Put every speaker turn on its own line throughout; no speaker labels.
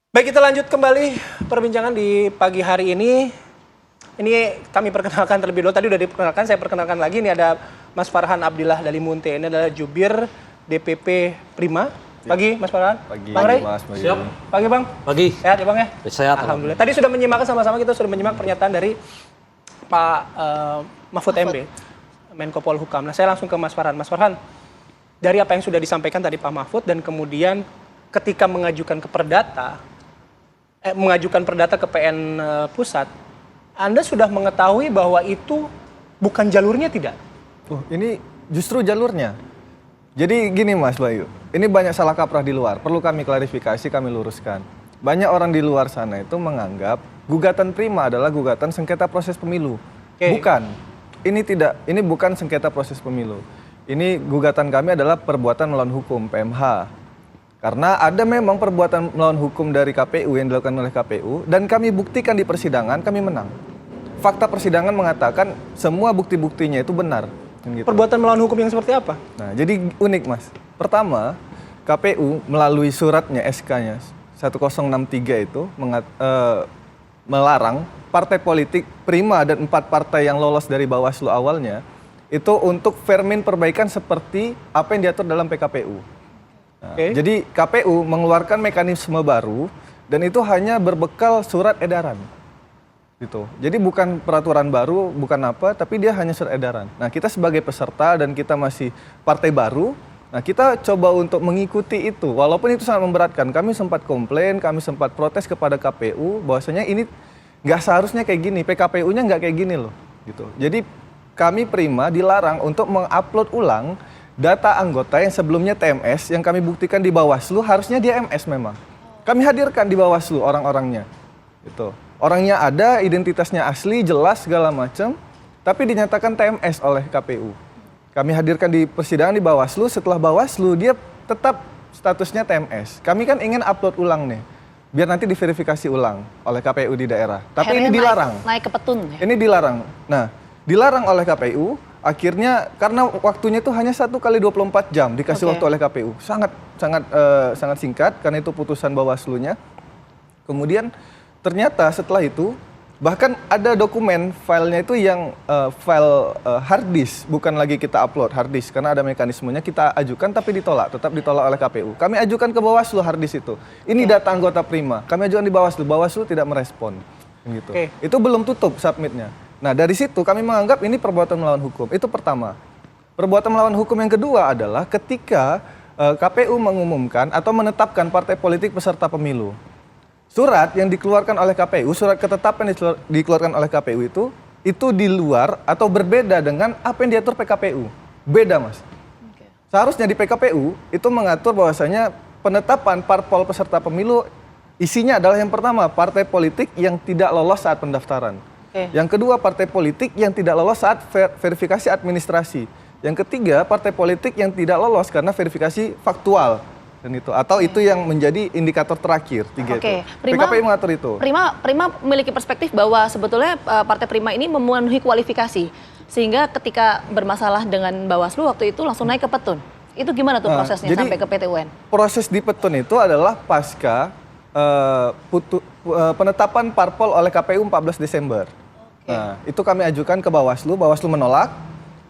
Baik, kita lanjut kembali perbincangan di pagi hari ini. Ini kami perkenalkan terlebih dulu. Tadi udah diperkenalkan, saya perkenalkan lagi. Ini ada Mas Farhan Abdillah Dalimunte. Ini adalah jubir DPP Prima. Pagi, Mas Farhan.
Pagi,
Bang Rey.
Mas.
Siap. Pagi, Bang.
Pagi.
Sehat ya, Bang ya?
Sehat.
Alhamdulillah. Tadi sudah menyimak sama-sama, kita sudah menyimak pernyataan dari Pak Mahfud MD, Menko Polhukam. Nah, saya langsung ke Mas Farhan. Mas Farhan, dari apa yang sudah disampaikan tadi Pak Mahfud dan kemudian ketika mengajukan perdata ke PN pusat, Anda sudah mengetahui bahwa itu bukan jalurnya tidak?
Ini justru jalurnya. Jadi gini Mas Bayu, ini banyak salah kaprah di luar. Perlu kami klarifikasi, kami luruskan. Banyak orang di luar sana itu menganggap gugatan Prima adalah gugatan sengketa proses pemilu.
Oke.
Bukan. Ini bukan sengketa proses pemilu. Ini gugatan kami adalah perbuatan melawan hukum, PMH. Karena ada memang perbuatan melawan hukum dari KPU yang dilakukan oleh KPU dan kami buktikan di persidangan, kami menang. Fakta persidangan mengatakan semua bukti-buktinya itu benar. Gitu.
Perbuatan melawan hukum yang seperti apa?
Nah, jadi unik Mas. Pertama, KPU melalui suratnya SK-nya 1063 itu melarang partai politik Prima dan 4 partai yang lolos dari Bawaslu awalnya itu untuk termin perbaikan seperti apa yang diatur dalam PKPU. Nah, Jadi KPU mengeluarkan mekanisme baru dan itu hanya berbekal surat edaran. Gitu. Jadi bukan peraturan baru, bukan apa, tapi dia hanya surat edaran. Nah, kita sebagai peserta dan kita masih partai baru, nah kita coba untuk mengikuti itu. Walaupun itu sangat memberatkan. Kami sempat komplain, kami sempat protes kepada KPU bahwasanya ini nggak seharusnya kayak gini, PKPU-nya nggak kayak gini loh. Gitu. Jadi kami Prima dilarang untuk mengupload ulang data anggota yang sebelumnya TMS yang kami buktikan di Bawaslu harusnya dia MS memang. Kami hadirkan di Bawaslu orang-orangnya. Gitu. Orangnya ada, identitasnya asli, jelas segala macam, tapi dinyatakan TMS oleh KPU. Kami hadirkan di persidangan di Bawaslu, setelah Bawaslu dia tetap statusnya TMS. Kami kan ingin upload ulang nih, biar nanti diverifikasi ulang oleh KPU di daerah. Tapi ini dilarang.
Naik ke petun ya?
Ini dilarang. Nah, dilarang oleh KPU. Akhirnya karena waktunya itu hanya 1 kali 24 jam dikasih waktu oleh KPU. Sangat singkat karena itu putusan Bawaslu-nya. Kemudian ternyata setelah itu bahkan ada dokumen filenya itu yang file hard disk, bukan lagi kita upload hard disk karena ada mekanismenya, kita ajukan tapi tetap ditolak oleh KPU. Kami ajukan ke Bawaslu hard disk itu. Ini data anggota Prima. Kami ajukan di Bawaslu, Bawaslu tidak merespon. Gitu. Itu belum tutup submitnya. Nah, dari situ kami menganggap ini perbuatan melawan hukum. Itu pertama. Perbuatan melawan hukum yang kedua adalah ketika KPU mengumumkan atau menetapkan partai politik peserta pemilu. Surat yang dikeluarkan oleh KPU, surat ketetapan yang dikeluarkan oleh KPU itu di luar atau berbeda dengan apa yang diatur PKPU. Beda, Mas. Seharusnya di PKPU itu mengatur bahwasanya penetapan parpol peserta pemilu isinya adalah yang pertama, partai politik yang tidak lolos saat pendaftaran. Yang kedua, partai politik yang tidak lolos saat verifikasi administrasi. Yang ketiga, partai politik yang tidak lolos karena verifikasi faktual. Dan itu atau itu yang menjadi indikator terakhir tiga itu. PKPU mengatur itu.
Prima memiliki perspektif bahwa sebetulnya Partai Prima ini memenuhi kualifikasi sehingga ketika bermasalah dengan Bawaslu waktu itu langsung naik ke petun. Itu gimana tuh prosesnya sampai ke PT UN?
Proses di petun itu adalah pasca penetapan parpol oleh KPU 14 Desember. Nah, itu kami ajukan ke Bawaslu, Bawaslu menolak.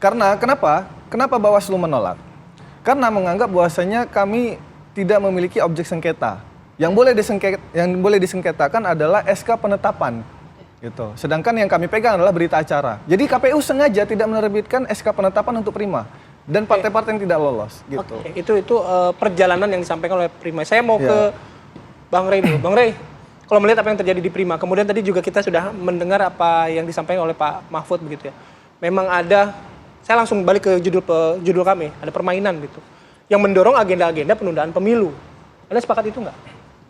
Karena kenapa? Kenapa Bawaslu menolak? Karena menganggap bahwasanya kami tidak memiliki objek sengketa. Yang boleh disengketakan adalah SK penetapan. Gitu. Sedangkan yang kami pegang adalah berita acara. Jadi KPU sengaja tidak menerbitkan SK penetapan untuk Prima dan partai-partai yang tidak lolos gitu.
Itu perjalanan yang disampaikan oleh Prima. Saya mau ke Bang Rey dulu. Bang Rey, kalau melihat apa yang terjadi di Prima, kemudian tadi juga kita sudah mendengar apa yang disampaikan oleh Pak Mahfud begitu ya. Memang ada, saya langsung balik ke judul kami, ada permainan gitu yang mendorong agenda-agenda penundaan pemilu. Anda sepakat itu nggak?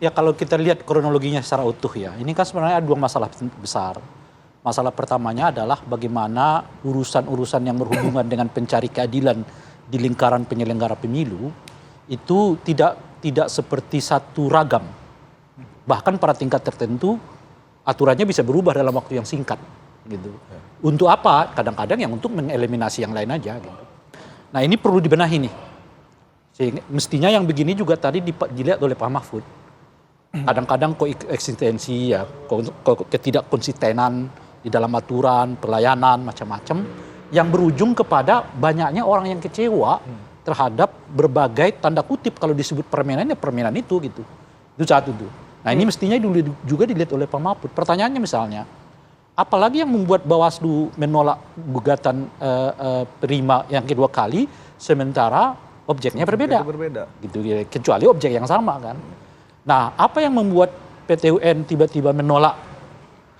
Ya kalau kita lihat kronologinya secara utuh ya, ini kan sebenarnya ada 2 masalah besar. Masalah pertamanya adalah bagaimana urusan-urusan yang berhubungan dengan pencari keadilan di lingkaran penyelenggara pemilu itu tidak seperti satu ragam. Bahkan pada tingkat tertentu aturannya bisa berubah dalam waktu yang singkat gitu. Untuk apa? Kadang-kadang yang untuk mengeliminasi yang lain aja gitu. Nah, ini perlu dibenahi nih. Sehingga mestinya yang begini juga tadi dilihat oleh Pak Mahfud. kadang-kadang koeksistensi ya, ketidakkonsistenan di dalam aturan, pelayanan, macam-macam, yang berujung kepada banyaknya orang yang kecewa terhadap berbagai tanda kutip kalau disebut permainan ya permainan itu gitu. Itu satu tuh. Nah ini mestinya juga dilihat oleh Pak Mahfud. Pertanyaannya misalnya, apalagi yang membuat Bawaslu menolak gugatan Prima yang kedua kali, sementara objeknya berbeda. Gitu, kecuali objek yang sama kan. Nah, apa yang membuat PT UN tiba-tiba menolak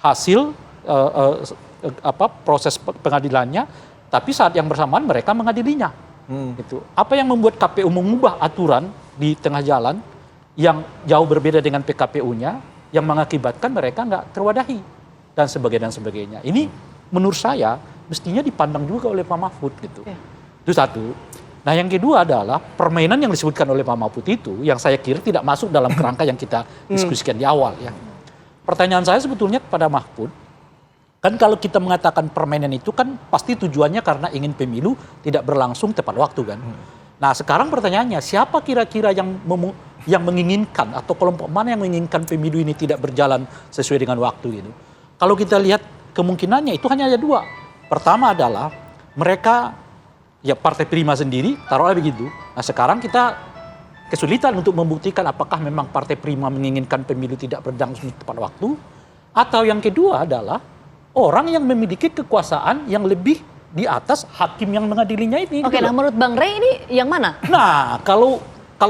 hasil proses pengadilannya, tapi saat yang bersamaan mereka mengadilinya. Gitu. Apa yang membuat KPU mengubah aturan di tengah jalan yang jauh berbeda dengan PKPU-nya, yang mengakibatkan mereka nggak terwadahi dan sebagainya. Ini menurut saya mestinya dipandang juga oleh Pak Mahfud gitu. Itu satu. Nah yang kedua adalah permainan yang disebutkan oleh Pak Mahfud itu yang saya kira tidak masuk dalam kerangka yang kita diskusikan di awal ya. Pertanyaan saya sebetulnya kepada Mahfud, kan kalau kita mengatakan permainan itu kan pasti tujuannya karena ingin pemilu tidak berlangsung tepat waktu kan. Nah sekarang pertanyaannya, siapa kira-kira yang menginginkan atau kelompok mana yang menginginkan pemilu ini tidak berjalan sesuai dengan waktu gitu. Kalau kita lihat kemungkinannya itu hanya ada dua. Pertama adalah mereka, ya Partai Prima sendiri, taruhlah begitu. Nah sekarang kita kesulitan untuk membuktikan apakah memang Partai Prima menginginkan pemilu tidak berlangsung tepat waktu. Atau yang kedua adalah orang yang memiliki kekuasaan yang lebih di atas hakim yang mengadilinya ini.
Oke,
gitu.
nah menurut Bang Rey ini yang mana?
Nah kalau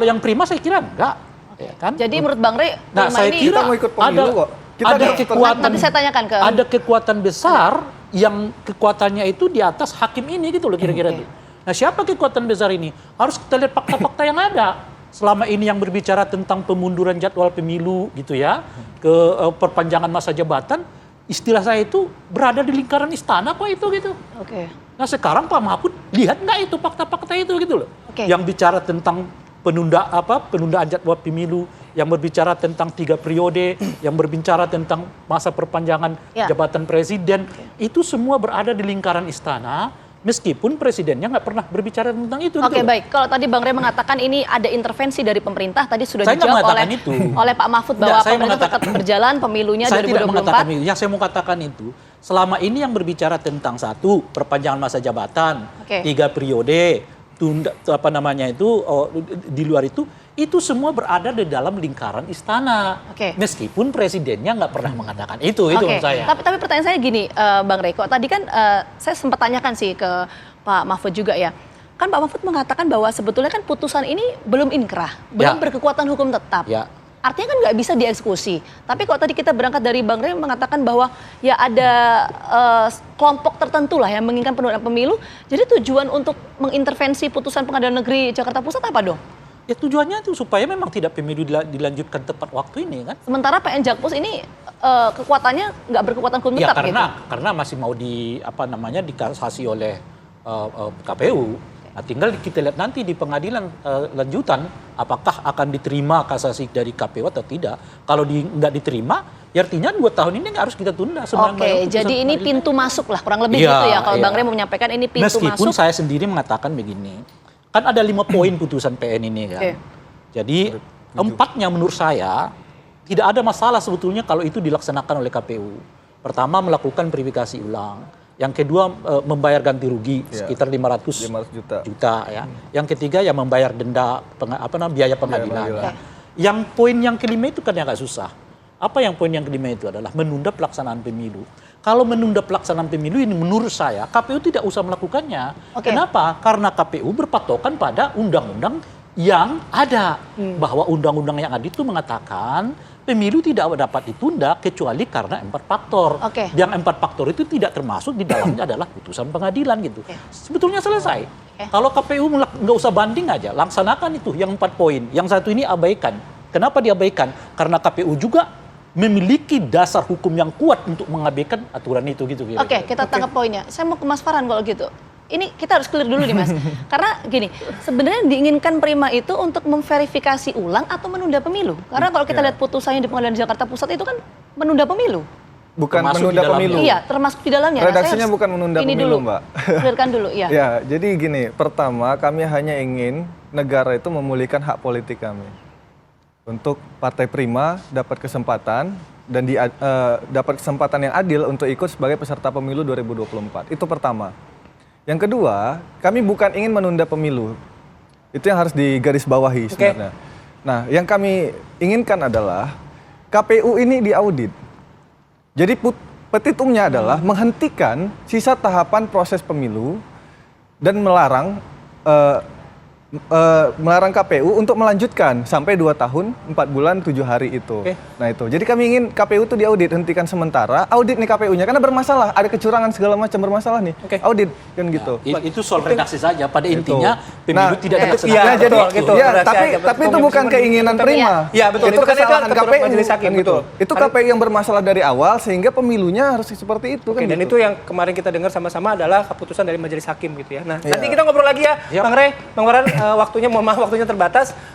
yang Prima saya kira enggak. Ya kan?
Jadi menurut Bang Rey,
nah,
Prima
saya
ini
kira
kita mau ikut pemilu kok. Kita
ada kekuatan,
nanti saya tanyakan ke
ada kekuatan besar yang kekuatannya itu di atas hakim ini gitu loh kira-kira tuh. Nah siapa kekuatan besar ini? Harus kita lihat fakta-fakta yang ada. Selama ini yang berbicara tentang pemunduran jadwal pemilu gitu ya, ke perpanjangan masa jabatan, istilah saya itu berada di lingkaran istana kok itu gitu.
Oke.
Nah sekarang Pak Mahfud lihat nggak itu fakta-fakta itu gitu loh.
Oke.
Yang bicara tentang penundaan jadwal pemilu, yang berbicara tentang 3 periode, yang berbicara tentang masa perpanjangan jabatan presiden, itu semua berada di lingkaran istana, meskipun presidennya nggak pernah berbicara tentang itu.
Oke, baik. Kalau tadi Bang Rey mengatakan ini ada intervensi dari pemerintah, tadi sudah
Saya
dijawab
itu.
oleh Pak Mahfud bahwa pemerintah tetap berjalan pemilunya
saya
2024.
Tidak mengatakan itu. Yang saya mau katakan itu, selama ini yang berbicara tentang 1, perpanjangan masa jabatan, 3 periode, tunda di luar itu semua berada di dalam lingkaran istana. Meskipun presidennya nggak pernah mengatakan itu menurut saya.
Tapi pertanyaan saya gini, Bang Rey, kok tadi kan saya sempat tanyakan sih ke Pak Mahfud juga ya. Kan Pak Mahfud mengatakan bahwa sebetulnya kan putusan ini belum inkrah, belum berkekuatan hukum tetap.
Ya.
Artinya kan nggak bisa dieksekusi. Tapi kalau tadi kita berangkat dari Bang Rey mengatakan bahwa ya ada kelompok tertentu lah yang menginginkan penundaan pemilu. Jadi tujuan untuk mengintervensi putusan Pengadilan Negeri Jakarta Pusat apa dong?
Ya tujuannya itu supaya memang tidak pemilu dilanjutkan tepat waktu ini kan.
Sementara PN Jakpus ini kekuatannya nggak berkekuatan hukum tetap gitu.
Karena masih mau dikasasi oleh KPU. Nah, tinggal kita lihat nanti di pengadilan lanjutan apakah akan diterima kasasi dari KPU atau tidak. Kalau nggak diterima, ya artinya 2 tahun ini harus kita tunda.
Oke, jadi ini pintu masuk lah kurang lebih gitu ya. Kalau Bang Rey mau menyampaikan ini pintu masuk.
Meskipun saya sendiri mengatakan begini, kan ada 5 poin putusan PN ini kan. Jadi 4-nya menurut saya tidak ada masalah sebetulnya kalau itu dilaksanakan oleh KPU. Pertama melakukan verifikasi ulang. Yang kedua membayar ganti rugi sekitar 500 juta ya. Yang ketiga ya membayar denda biaya pengadilan. Ya. Yang poin yang kelima itu kan yang agak susah. Apa yang poin yang kelima itu adalah menunda pelaksanaan pemilu. Kalau menunda pelaksanaan pemilu ini menurut saya KPU tidak usah melakukannya. Kenapa? Karena KPU berpatokan pada undang-undang yang ada. Bahwa undang-undang yang ada itu mengatakan pemilu tidak dapat ditunda kecuali karena 4 faktor. Yang 4 faktor itu tidak termasuk di dalamnya adalah putusan pengadilan gitu. Sebetulnya selesai. Kalau KPU nggak usah banding aja, laksanakan itu yang 4 poin. Yang satu ini abaikan. Kenapa diabaikan? Karena KPU juga memiliki dasar hukum yang kuat untuk mengabaikan aturan itu gitu.
Oke, kita tangkap poinnya. Saya mau ke Mas Farhan kalau gitu. Ini kita harus clear dulu nih Mas. Karena gini, sebenarnya diinginkan Prima itu untuk memverifikasi ulang atau menunda pemilu. Karena kalau kita lihat putusannya di Pengadilan Jakarta Pusat itu kan menunda pemilu.
Bukan
termasuk
menunda pemilu.
Iya, termasuk di dalamnya.
Redaksinya bukan menunda pemilu, Mbak.
Clearkan dulu, iya.
Ya, jadi gini, pertama kami hanya ingin negara itu memulihkan hak politik kami. untuk Partai Prima dapat kesempatan dan dapat kesempatan yang adil untuk ikut sebagai peserta pemilu 2024. Itu pertama. Yang kedua, kami bukan ingin menunda pemilu. Itu yang harus digarisbawahi sebenarnya. Nah, yang kami inginkan adalah KPU ini diaudit. Jadi petitumnya adalah menghentikan sisa tahapan proses pemilu dan melarang KPU untuk melanjutkan sampai 2 tahun, 4 bulan, 7 hari itu. Nah itu, jadi kami ingin KPU itu diaudit, hentikan sementara, audit nih KPU-nya, karena bermasalah, ada kecurangan segala macam bermasalah nih, audit, kan gitu.
Itu soal redaksi saja, pada intinya pemilu tidak
Iya,
dilaksanakan.
jadi,
gitu.
ya,
Redaksi
tapi itu bukan keinginan Prima.
Iya, betul.
Itu
Itu kan
kesalahan
itu
KPU,
majelis hakim,
kan gitu.
betul.
Itu KPU yang bermasalah dari awal, sehingga pemilunya harus seperti itu, kan
Dan
gitu.
itu yang kemarin kita dengar sama-sama adalah keputusan dari majelis hakim gitu ya. Nah,
Iya.
nanti kita ngobrol lagi ya,
Yap.
Bang Rey, Bang Farhan, waktunya, mohon maaf waktunya terbatas.